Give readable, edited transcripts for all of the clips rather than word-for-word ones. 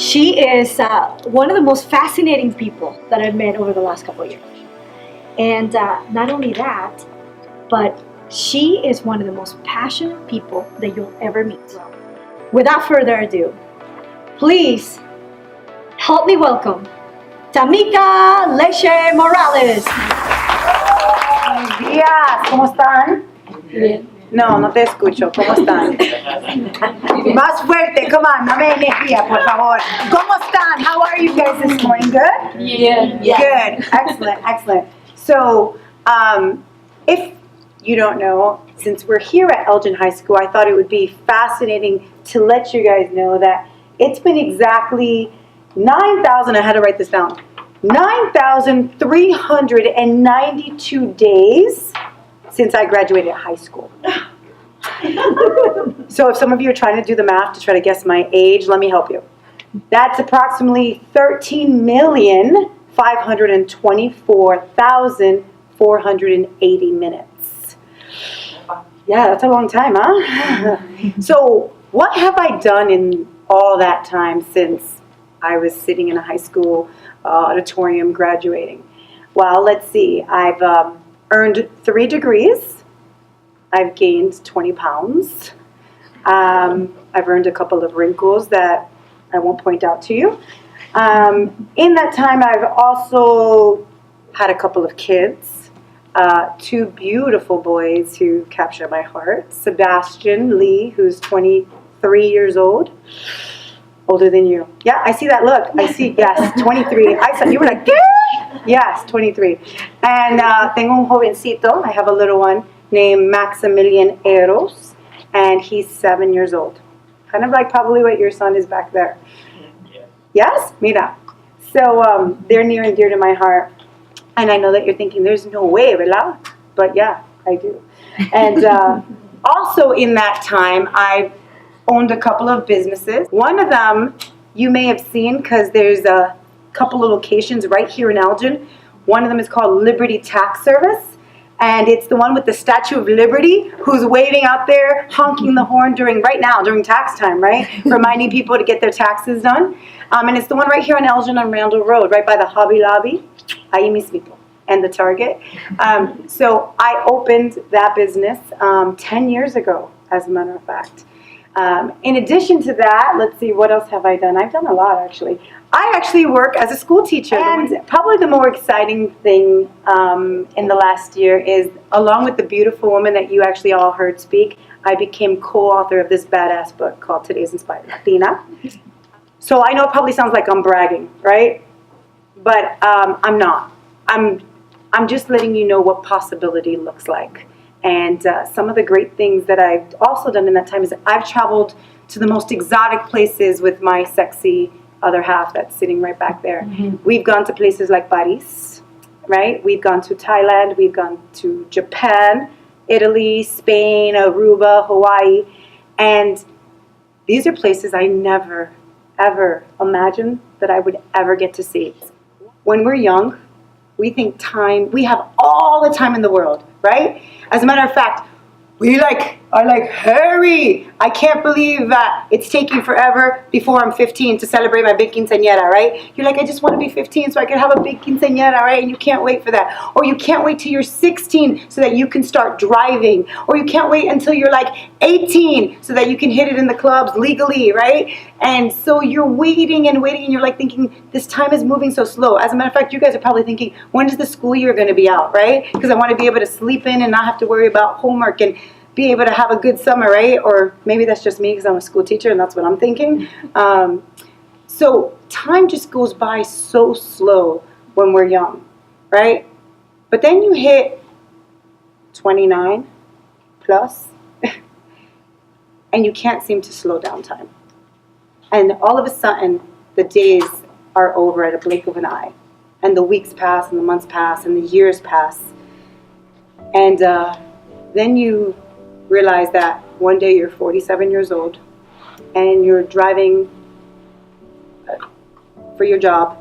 She is one of the most fascinating people that I've met over the last couple of years. And not only that, but she is one of the most passionate people that you'll ever meet. Without further ado, please help me welcome Tamika Lecheé Morales. Buenos días, ¿cómo están? Bien. No, no te escucho, ¿cómo están? Más fuerte, come on, dame energía, por favor. ¿Cómo están? How are you guys this morning? Good? Yeah. Good, excellent, excellent. So, if you don't know, since we're here at Elgin High School, I thought it would be fascinating to let you guys know that it's been exactly 9,000, I had to write this down, 9,392 days since I graduated high school. So if some of you are trying to do the math to try to guess my age, let me help you. That's approximately 13,524,480 minutes. Yeah, that's a long time, huh? So what have I done in all that time since I was sitting in a high school auditorium graduating? Well, let's see. I've earned 3 degrees. I've gained 20 pounds. I've earned a couple of wrinkles that I won't point out to you. In that time, I've also had a couple of kids, 2 beautiful boys who capture my heart. Sebastian Lee, who's 23 years old. Older than you. Yeah, I see that look. I see, yes, 23. I saw, you were like, ¿qué? Yes, 23. And tengo un jovencito. I have a little one named Maximilian Eros, and he's 7 years old. Kind of like probably what your son is back there. Yes? Mira. So they're near and dear to my heart. And I know that you're thinking, there's no way, ¿verdad? But yeah, I do. And also in that time, I've owned a couple of businesses. One of them you may have seen because there's a couple of locations right here in Elgin. One of them is called Liberty Tax Service, and it's the one with the Statue of Liberty who's waving out there, honking the horn during tax time, right? Reminding people to get their taxes done. And it's the one right here in Elgin on Randall Road, right by the Hobby Lobby, ahí mismito, and the Target. So I opened that business 10 years ago, as a matter of fact. In addition to that, let's see, what else have I done? I've done a lot, actually. I actually work as a school teacher. And probably the more exciting thing in the last year is, along with the beautiful woman that you actually all heard speak, I became co-author of this badass book called Today's Inspired Latina. So I know it probably sounds like I'm bragging, right? But I'm not. I'm just letting you know what possibility looks like. And some of the great things that I've also done in that time is I've traveled to the most exotic places with my sexy other half that's sitting right back there. Mm-hmm. We've gone to places like Paris, right? We've gone to Thailand. We've gone to Japan, Italy, Spain, Aruba, Hawaii. And these are places I never, ever imagined that I would ever get to see. When we're young, we think we have all the time in the world, right? As a matter of fact, we are like, hurry! I can't believe that it's taking forever before I'm 15 to celebrate my big quinceañera, right? You're like, I just want to be 15 so I can have a big quinceañera, right? And you can't wait for that. Or you can't wait till you're 16 so that you can start driving. Or you can't wait until you're like 18 so that you can hit it in the clubs legally, right? And so you're waiting and waiting, and you're like thinking, this time is moving so slow. As a matter of fact, you guys are probably thinking, when is the school year going to be out, right? Because I want to be able to sleep in and not have to worry about homework and be able to have a good summer, right? Or maybe that's just me because I'm a school teacher and that's what I'm thinking. So time just goes by so slow when we're young, right? But then you hit 29 plus and you can't seem to slow down time. And all of a sudden, the days are over at a blink of an eye. And the weeks pass, and the months pass, and the years pass. And then you realize that one day you're 47 years old, and you're driving for your job,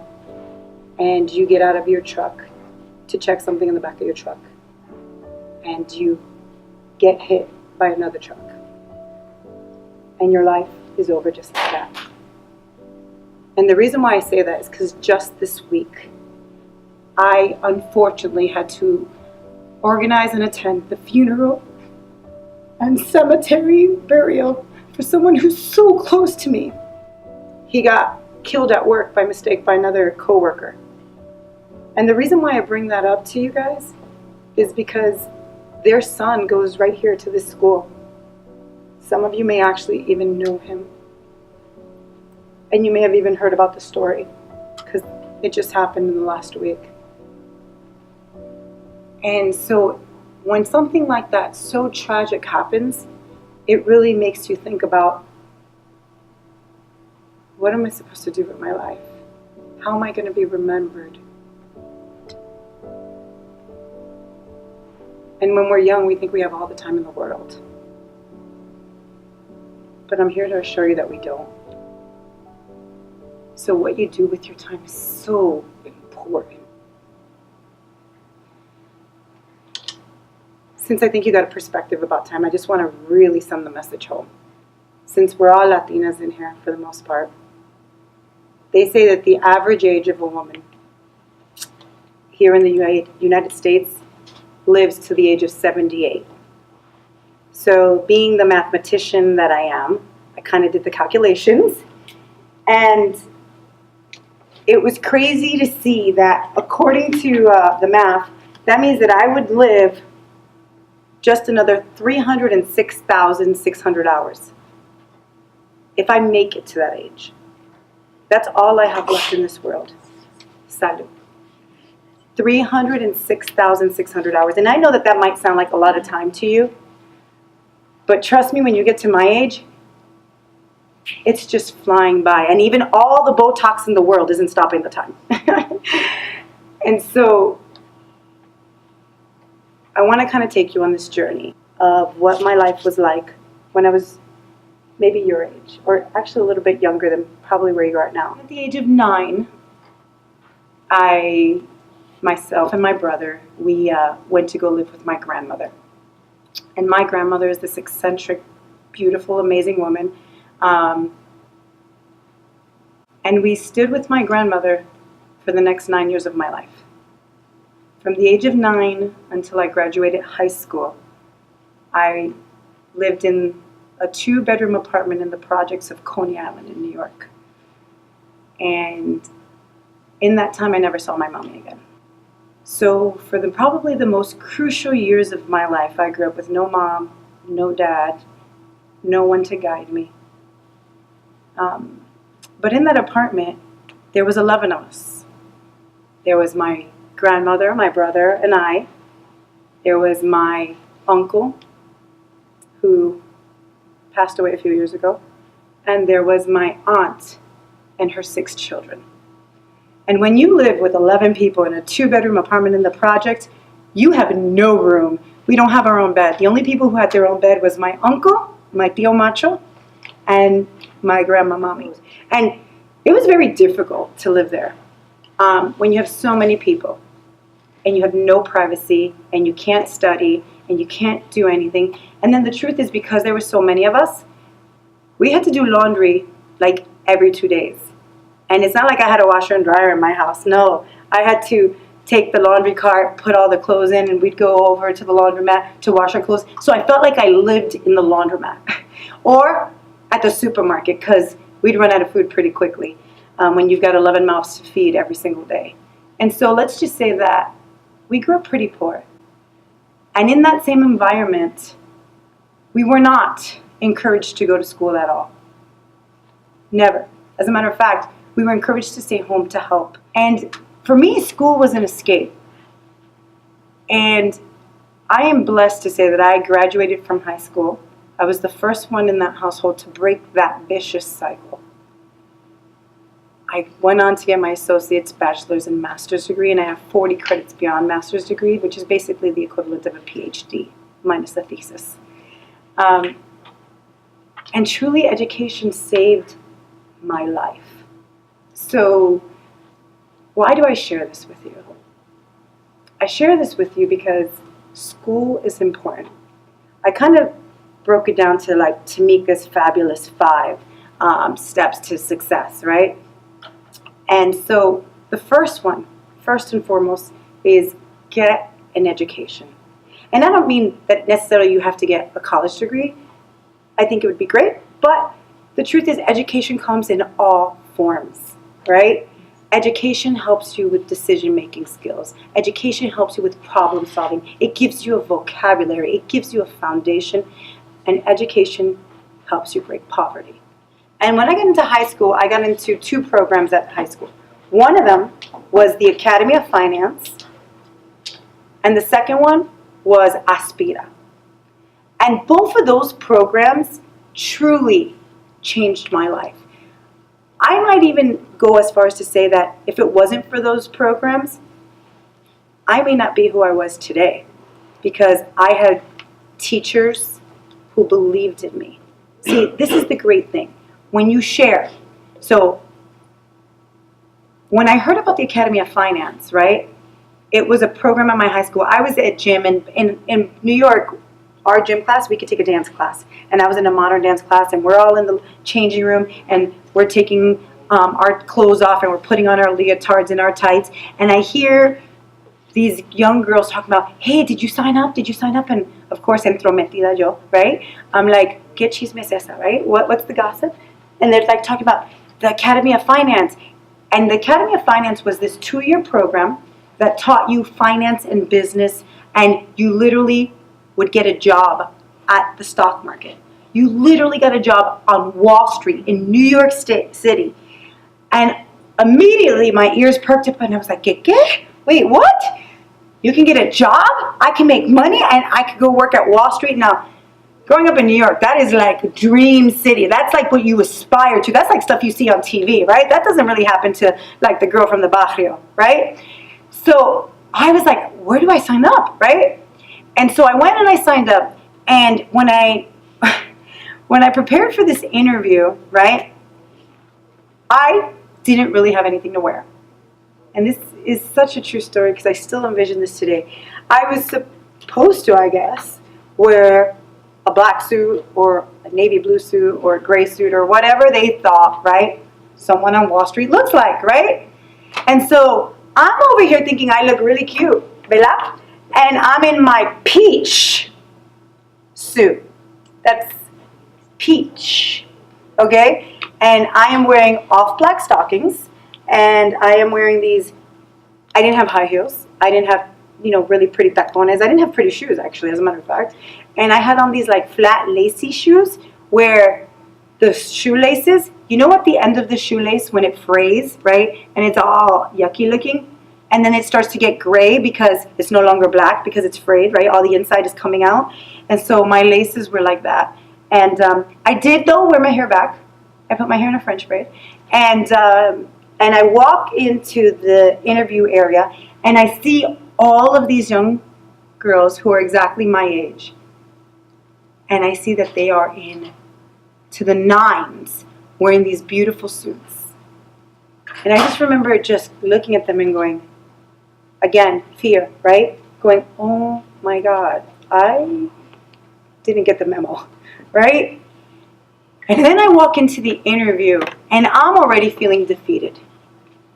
and you get out of your truck to check something in the back of your truck. And you get hit by another truck. And your life is over just like that. And the reason why I say that is because just this week, I unfortunately had to organize and attend the funeral and cemetery burial for someone who's so close to me. He got killed at work by mistake by another coworker. And the reason why I bring that up to you guys is because their son goes right here to this school. Some of you may actually even know him. And you may have even heard about the story because it just happened in the last week. And so when something like that so tragic happens, it really makes you think about, what am I supposed to do with my life? How am I going to be remembered? And when we're young, we think we have all the time in the world. But I'm here to assure you that we don't. So what you do with your time is so important. Since I think you got a perspective about time, I just want to really send the message home. Since we're all Latinas in here for the most part, they say that the average age of a woman here in the United States lives to the age of 78. So being the mathematician that I am, I kind of did the calculations, and it was crazy to see that according to the math, that means that I would live just another 306,600 hours if I make it to that age. That's all I have left in this world. Salud. 306,600 hours. And I know that that might sound like a lot of time to you, but trust me, when you get to my age, it's just flying by. And even all the Botox in the world isn't stopping the time. And so I want to kind of take you on this journey of what my life was like when I was maybe your age, or actually a little bit younger than probably where you are now. At the age of 9, myself and my brother, we went to go live with my grandmother. And my grandmother is this eccentric, beautiful, amazing woman. And we stood with my grandmother for the next 9 years of my life. From the age of 9 until I graduated high school, I lived in a 2-bedroom apartment in the projects of Coney Island in New York. And in that time, I never saw my mommy again. So for probably the most crucial years of my life, I grew up with no mom, no dad, no one to guide me. But in that apartment, there was 11 of us. There was my grandmother, my brother, and I. There was my uncle, who passed away a few years ago. And there was my aunt and her 6 children. And when you live with 11 people in a 2-bedroom apartment in the project, you have no room. We don't have our own bed. The only people who had their own bed was my uncle, my tío macho, and my grandma mommy. And it was very difficult to live there when you have so many people and you have no privacy and you can't study and you can't do anything. And then the truth is, because there were so many of us, we had to do laundry like every 2 days. And it's not like I had a washer and dryer in my house. No, I had to take the laundry cart, put all the clothes in, and we'd go over to the laundromat to wash our clothes. So I felt like I lived in the laundromat or at the supermarket, because we'd run out of food pretty quickly when you've got 11 mouths to feed every single day. And so let's just say that we grew up pretty poor. And in that same environment, we were not encouraged to go to school at all. Never. As a matter of fact, we were encouraged to stay home to help. And for me, school was an escape. And I am blessed to say that I graduated from high school. I was the first one in that household to break that vicious cycle. I went on to get my associate's, bachelor's, and master's degree, and I have 40 credits beyond master's degree, which is basically the equivalent of a PhD, minus a thesis. And truly, education saved my life. So why do I share this with you? I share this with you because school is important. I kind of broke it down to like Tamika's fabulous 5 steps to success, right? And so the first one, first and foremost, is get an education. And I don't mean that necessarily you have to get a college degree. I think it would be great, but the truth is education comes in all forms, right? Education helps you with decision-making skills. Education helps you with problem solving. It gives you a vocabulary. It gives you a foundation. And education helps you break poverty. And when I got into high school, I got into 2 programs at high school. One of them was the Academy of Finance, and the second one was Aspira. And both of those programs truly changed my life. I might even go as far as to say that if it wasn't for those programs, I may not be who I was today, because I had teachers who believed in me. See, this is the great thing. When you share. So when I heard about the Academy of Finance, right, it was a program at my high school. I was at gym, and in New York, our gym class, we could take a dance class. And I was in a modern dance class, and we're all in the changing room, and we're taking our clothes off, and we're putting on our leotards and our tights. And I hear these young girls talking about, hey, did you sign up? Did you sign up? And of course, entrometida yo, right? I'm like, ¿qué chisme es esa, right? What's the gossip? And they're like talking about the Academy of Finance. And the Academy of Finance was this 2-year program that taught you finance and business, and you literally would get a job at the stock market. You literally got a job on Wall Street in New York City. And immediately my ears perked up, and I was like, ¿Qué? Wait, what? You can get a job? I can make money, and I could go work at Wall Street? Now, growing up in New York, that is like dream city. That's like what you aspire to. That's like stuff you see on TV, right? That doesn't really happen to like the girl from the barrio, right? So I was like, where do I sign up, right? And so I went and I signed up. And when I prepared for this interview, right, I didn't really have anything to wear. And this is such a true story because I still envision this today. I was supposed to, I guess, wear a black suit or a navy blue suit or a gray suit or whatever they thought, right, someone on Wall Street looks like, right? And so I'm over here thinking I look really cute, ¿verdad? And I'm in my peach suit. That's peach, okay? And I am wearing off black stockings, and I am wearing these, I didn't have high heels. I didn't have, really pretty tacones. I didn't have pretty shoes, actually, as a matter of fact. And I had on these, like, flat, lacy shoes where the shoelaces, at the end of the shoelace when it frays, right, and it's all yucky looking, and then it starts to get gray because it's no longer black because it's frayed, right? All the inside is coming out. And so my laces were like that. And I did, though, wear my hair back. I put my hair in a French braid. And I walk into the interview area, and I see all of these young girls who are exactly my age. And I see that they are in to the nines wearing these beautiful suits. And I just remember just looking at them and going, again, fear, right? Going, oh my God, I didn't get the memo, right? And then I walk into the interview, and I'm already feeling defeated.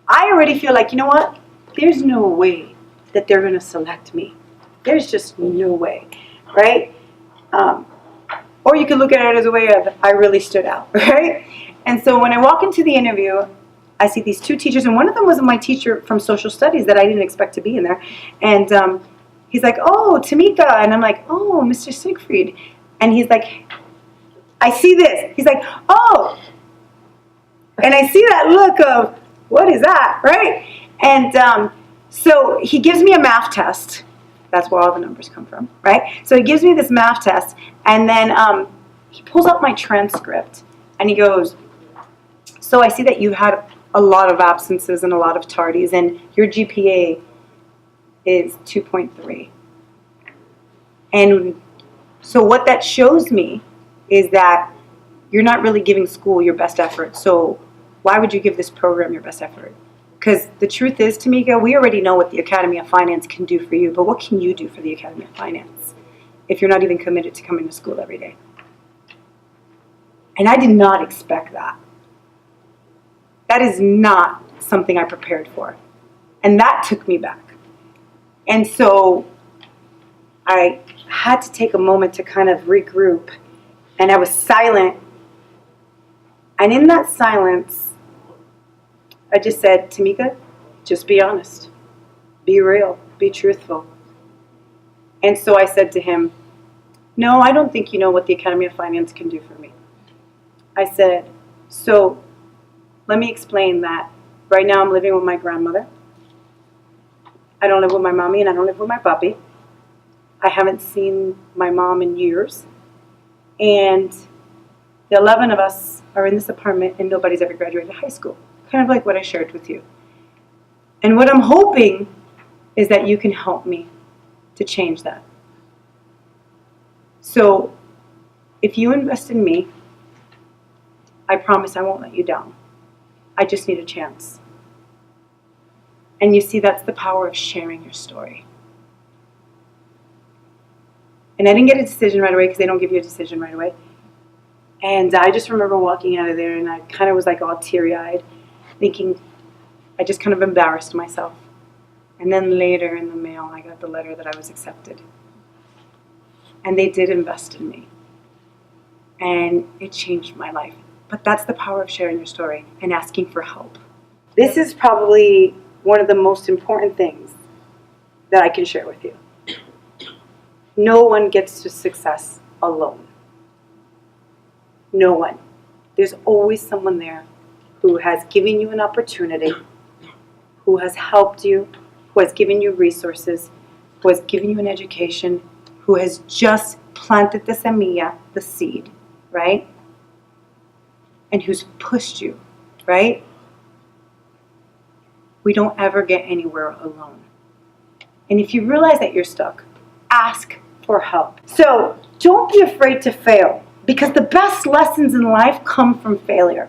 I already feel like, you know what? There's no way that they're going to select me. There's just no way, right? Or you could look at it as a way of, I really stood out, right? And so when I walk into the interview, I see these 2 teachers, and one of them was my teacher from social studies that I didn't expect to be in there. And he's like, oh, Tamika. And I'm like, oh, Mr. Siegfried. And he's like, I see this. He's like, oh. And I see that look of, what is that, right? And so he gives me a math test. That's where all the numbers come from, right? So he gives me this math test, and then he pulls up my transcript, and he goes, so I see that you had a lot of absences and a lot of tardies, and your GPA is 2.3. And so what that shows me is that you're not really giving school your best effort. So why would you give this program your best effort? Because the truth is, Tamika, we already know what the Academy of Finance can do for you, but what can you do for the Academy of Finance if you're not even committed to coming to school every day? And I did not expect that. That is not something I prepared for. And that took me back. And so I had to take a moment to kind of regroup. And I was silent. And in that silence, I just said, Tamika, just be honest. Be real. Be truthful. And so I said to him, no, I don't think you know what the Academy of Finance can do for me. I said, so let me explain that right now I'm living with my grandmother. I don't live with my mommy and I don't live with my papi. I haven't seen my mom in years. And the 11 of us are in this apartment and nobody's ever graduated high school. Kind of like what I shared with you. And what I'm hoping is that you can help me to change that. So if you invest in me, I promise I won't let you down. I just need a chance. And you see, that's the power of sharing your story. And I didn't get a decision right away because they don't give you a decision right away. And I just remember walking out of there and I kind of was like all teary-eyed, thinking I just kind of embarrassed myself. And then later in the mail, I got the letter that I was accepted. And they did invest in me. And it changed my life. But that's the power of sharing your story and asking for help. This is probably one of the most important things that I can share with you. No one gets to success alone. No one. There's always someone there who has given you an opportunity, who has helped you, who has given you resources, who has given you an education, who has just planted the semilla, the seed, right? And who's pushed you, right? We don't ever get anywhere alone. And if you realize that you're stuck, ask for help. So don't be afraid to fail, because the best lessons in life come from failure.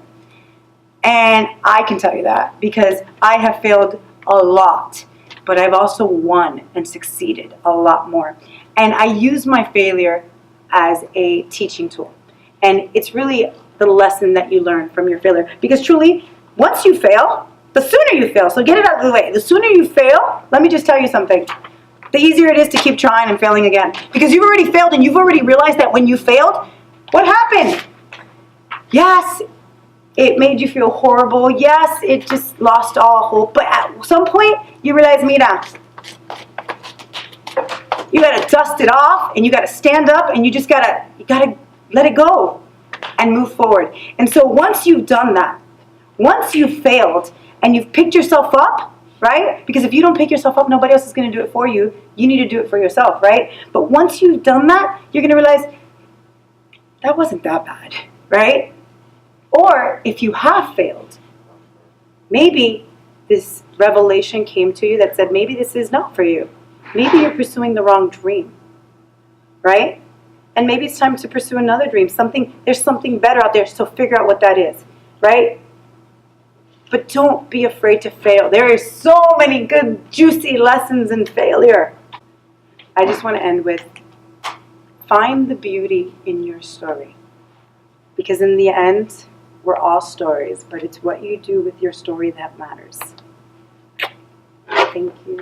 And I can tell you that because I have failed a lot, but I've also won and succeeded a lot more. And I use my failure as a teaching tool. And it's really the lesson that you learn from your failure. Because truly, once you fail, the sooner you fail, so get it out of the way. The sooner you fail, let me just tell you something. The easier it is to keep trying and failing again. Because you've already failed and you've already realized that when you failed, what happened? Yes, it made you feel horrible. Yes, it just lost all hope. But at some point, you realize, mira, you gotta dust it off and you gotta stand up and you gotta let it go and move forward. And so once you've done that, once you've failed and you've picked yourself up, right? Because if you don't pick yourself up, nobody else is gonna do it for you. You need to do it for yourself, right? But once you've done that, you're gonna realize that wasn't that bad, right? Or if you have failed, maybe this revelation came to you that said, maybe this is not for you. Maybe you're pursuing the wrong dream, right? And maybe it's time to pursue another dream. There's something better out there, so figure out what that is, right? But don't be afraid to fail. There are so many good, juicy lessons in failure. I just want to end with, find the beauty in your story. Because in the end, we're all stories, but it's what you do with your story that matters. Thank you.